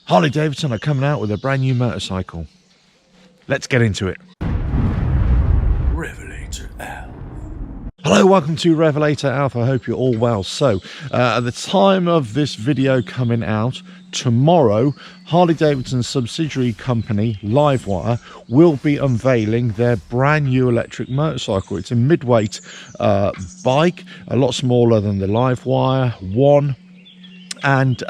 Harley Davidson are coming out with a brand new motorcycle. Let's get into it. RevelatorAlf. Hello, welcome to RevelatorAlf. I hope you're all well. So, at the time of this video coming out, tomorrow, Harley Davidson's subsidiary company, LiveWire, will be unveiling their brand new electric motorcycle. It's a mid-weight bike, a lot smaller than the LiveWire One. And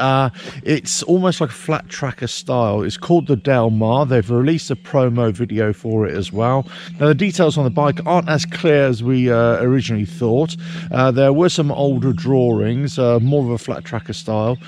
it's almost like a flat tracker style. It's called the Del Mar. They've released a promo video for it as well. Now, the details on the bike aren't as clear as we originally thought. There were some older drawings, more of a flat tracker style,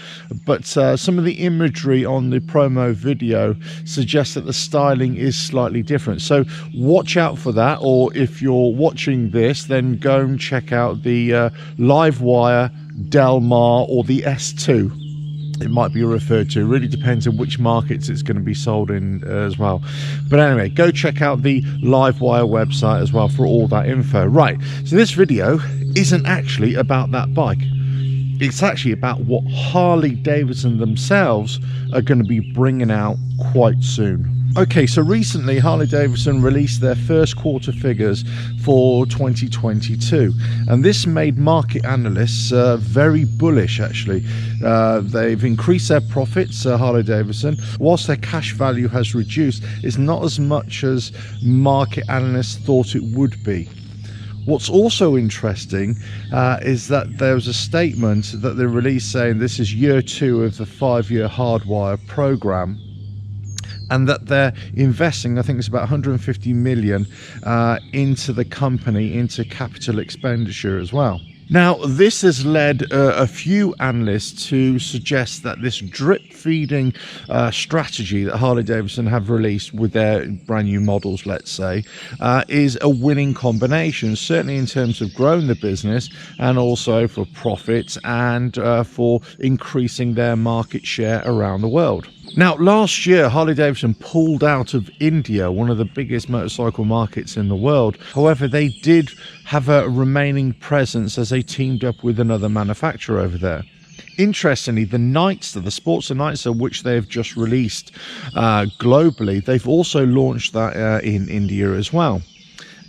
but some of the imagery on the promo video suggests that the styling is slightly different. So watch out for that, or if you're watching this, then go and check out the LiveWire Del Mar or the S2, it might be referred to. It really depends on which markets it's going to be sold in as well. But anyway, go check out the LiveWire website as well for all that info. Right, so this video isn't actually about that bike. It's actually about what Harley Davidson themselves are going to be bringing out quite soon. Okay, so recently Harley Davidson released their first quarter figures for 2022, and this made market analysts very bullish actually. They've increased their profits, Harley Davidson, whilst their cash value has reduced. It's not as much as market analysts thought it would be. What's also interesting is that there was a statement that they released saying this is year 2 of the 5-year hardwire program, and that they're investing, I think it's about 150 million into the company, into capital expenditure as well. Now, this has led a few analysts to suggest that this drip feeding strategy that Harley Davidson have released with their brand new models, let's say, is a winning combination, certainly in terms of growing the business and also for profits and for increasing their market share around the world. Now, last year, Harley Davidson pulled out of India, one of the biggest motorcycle markets in the world. However, they did have a remaining presence as they teamed up with another manufacturer over there. Interestingly, the Nightster, the Sportster Nightster, which they've just released globally, they've also launched that in India as well.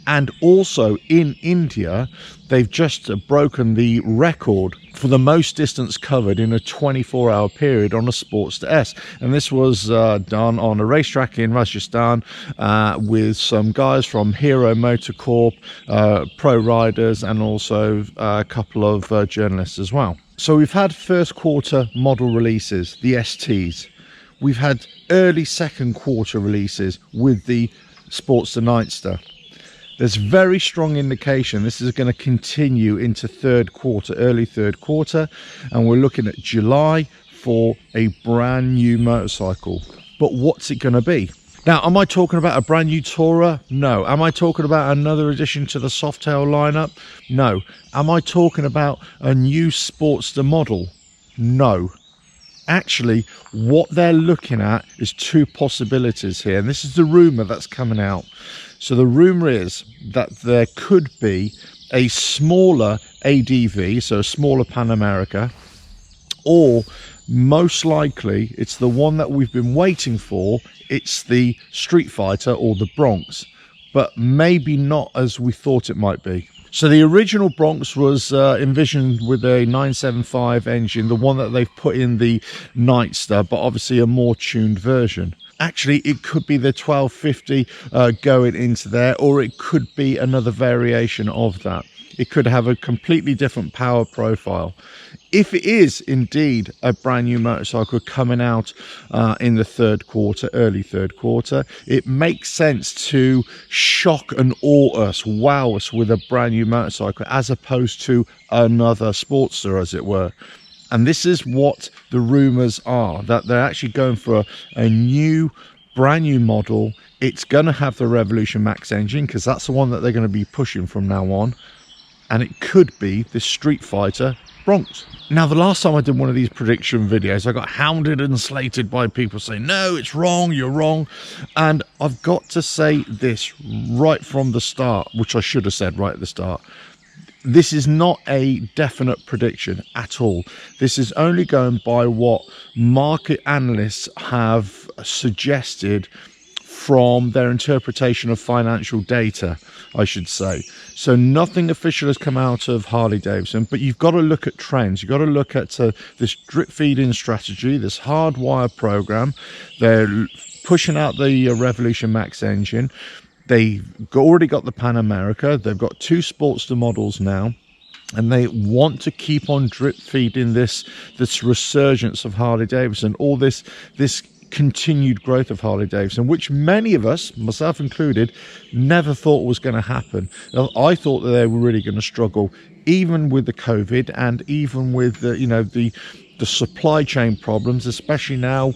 And also in India, they've just broken the record for the most distance covered in a 24-hour period on a Sportster S. And this was done on a racetrack in Rajasthan with some guys from Hero Motorcorp, pro riders, and also a couple of journalists as well. So we've had first quarter model releases, the STs. We've had early second quarter releases with the Sportster Nightster. There's very strong indication this is going to continue into third quarter, early third quarter, and we're looking at July for a brand new motorcycle. But what's it going to be? Now, am I talking about a brand new Tourer? No. Am I talking about another addition to the Softail lineup? No. Am I talking about a new Sportster model? No. Actually, what they're looking at is two possibilities here, and this is the rumor that's coming out. So the rumor is that there could be a smaller ADV, so a smaller Pan America, or most likely it's the one that we've been waiting for. It's the Street Fighter or the Bronx, but maybe not as we thought it might be. So the original Bronx was envisioned with a 975 engine, the one that they've put in the Nightster, but obviously a more tuned version. Actually, it could be the 1250 going into there, or it could be another variation of that. It could have a completely different power profile. If it is indeed a brand new motorcycle coming out in the third quarter, early third quarter, it makes sense to shock and awe us, wow us with a brand new motorcycle as opposed to another Sportster, as it were. And this is what the rumors are, that they're actually going for a new, brand new model. It's going to have the Revolution Max engine because that's the one that they're going to be pushing from now on. And it could be the Street Fighter Bronx. Now, the last time I did one of these prediction videos, I got hounded and slated by people saying, no, it's wrong, you're wrong. And I've got to say this right from the start, which I should have said right at the start. this is not a definite prediction at all. This is only going by what market analysts have suggested from their interpretation of financial data, I should say. So nothing official has come out of Harley Davidson, but you've got to look at trends. You've got to look at this drip feeding strategy, this hardwire program. They're pushing out the Revolution Max engine. They've already got the Pan America. They've got 2 Sportster models now, and they want to keep on drip feeding this resurgence of Harley Davidson, all this continued growth of Harley Davidson, which many of us, myself included, never thought was going to happen. I thought that they were really going to struggle, even with the COVID and even with the supply chain problems, especially now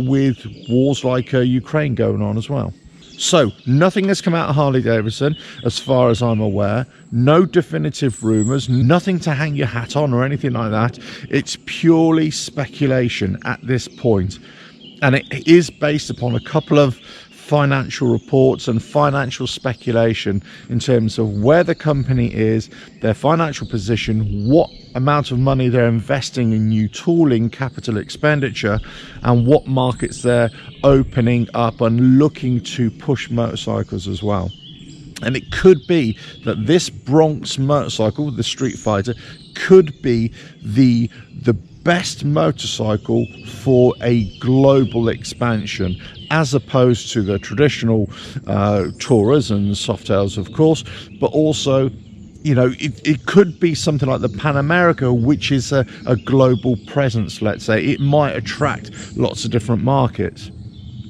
with wars like Ukraine going on as well. So nothing has come out of Harley Davidson as far as I'm aware. No definitive rumors, nothing to hang your hat on or anything like that. It's purely speculation at this point. And it is based upon a couple of financial reports and financial speculation in terms of where the company is, their financial position, what amount of money they're investing in new tooling, capital expenditure, and what markets they're opening up and looking to push motorcycles as well. And it could be that this Bronx motorcycle, the Street Fighter, could be the best motorcycle for a global expansion, as opposed to the traditional Tourers and Softails, of course, but also, it could be something like the Pan America, which is a global presence, let's say. It might attract lots of different markets.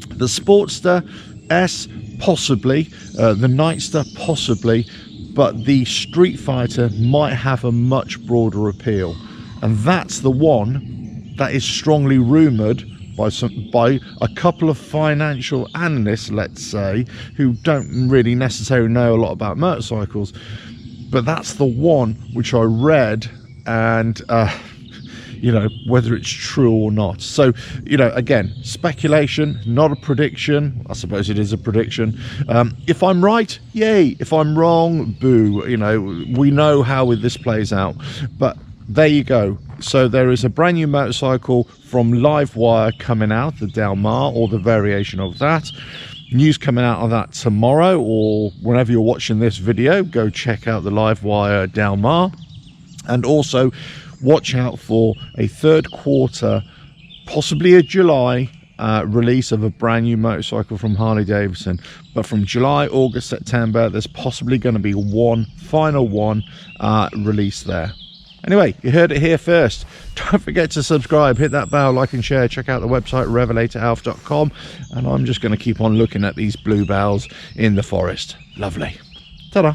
The Sportster S, possibly, the Nightster, possibly, but the Street Fighter might have a much broader appeal. And that's the one that is strongly rumoured by a couple of financial analysts, let's say, who don't really necessarily know a lot about motorcycles. But that's the one which I read, and whether it's true or not. So, again, speculation, not a prediction. I suppose it is a prediction. If I'm right, yay. If I'm wrong, boo. We know how this plays out. But there you go. So there is a brand new motorcycle from LiveWire coming out, the Del Mar, or the variation of that. News coming out of that tomorrow, or whenever you're watching this video, go check out the LiveWire Del Mar. And also watch out for a third quarter, possibly a July release of a brand new motorcycle from Harley Davidson. But from July, August, September, there's possibly going to be one final release there. Anyway, you heard it here first. Don't forget to subscribe, hit that bell, like and share. Check out the website, RevelatorAlf.com. And I'm just going to keep on looking at these bluebells in the forest. Lovely. Ta-da.